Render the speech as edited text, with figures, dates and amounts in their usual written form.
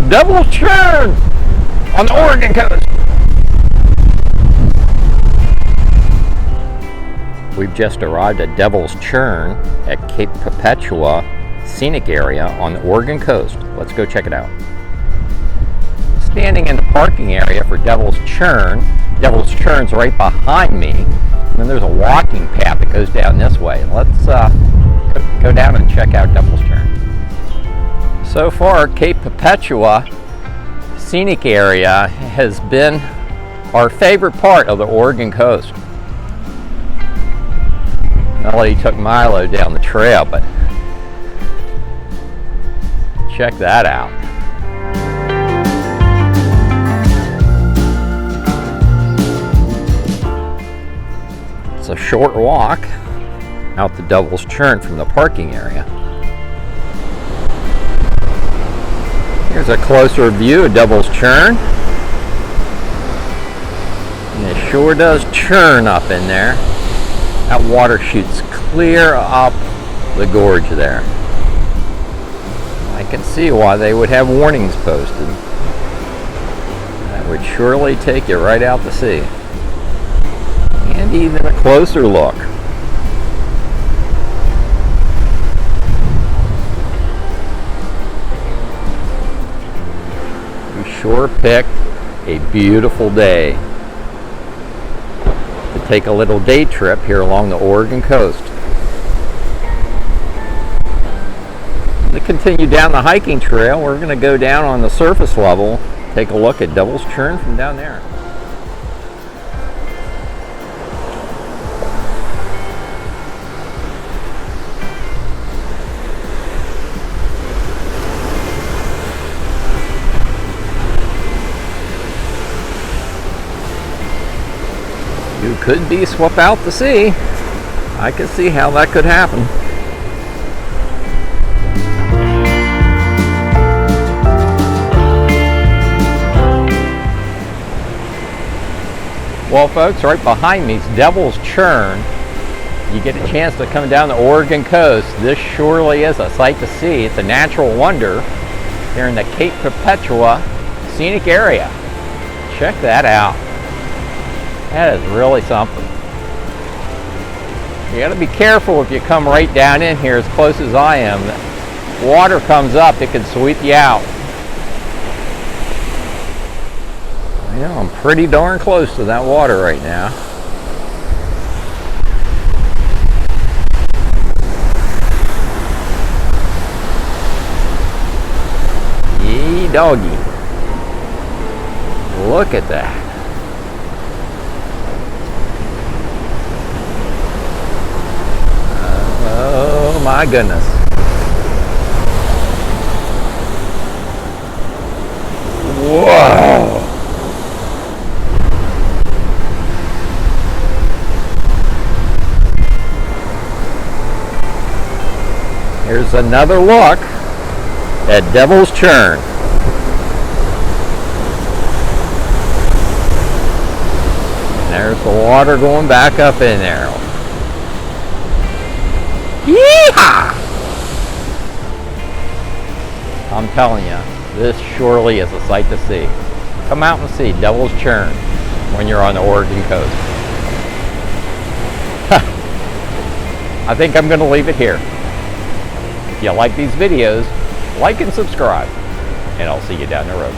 Devils Churn on the Oregon coast. We've just arrived at Devils Churn at Cape Perpetua Scenic Area on the Oregon coast. Let's go check it out. Standing in the parking area for Devils Churn. Devils Churn's right behind me. And then there's a walking path that goes down this way. Let's go down and check out Devils Churn. So far, Cape Perpetua Scenic Area has been our favorite part of the Oregon coast. Melody took Milo down the trail, but check that out. It's a short walk out the Devils Churn from the parking area. Here's a closer view of Devils Churn. And it sure does churn up in there. That water shoots clear up the gorge there. I can see why they would have warnings posted. That would surely take you right out to sea. And even a closer look. We sure picked a beautiful day to take a little day trip here along the Oregon coast. To continue down the hiking trail, we're going to go down on the surface level, take a look at Devils Churn from down there. You could be swept out to sea. I can see how that could happen. Well, folks, right behind me is Devils Churn. You get a chance to come down the Oregon coast. This surely is a sight to see. It's a natural wonder here in the Cape Perpetua Scenic Area. Check that out. That is really something. You got to be careful if you come right down in here as close as I am. Water comes up, it can sweep you out. You know, I'm pretty darn close to that water right now. Yee doggy. Look at that. Oh my goodness. Whoa. Here's another look at Devils Churn. There's the water going back up in there. Yeehaw! I'm telling you, this surely is a sight to see. Come out and see Devils Churn when you're on the Oregon coast. I think I'm going to leave it here. If you like these videos, like and subscribe, and I'll see you down the road.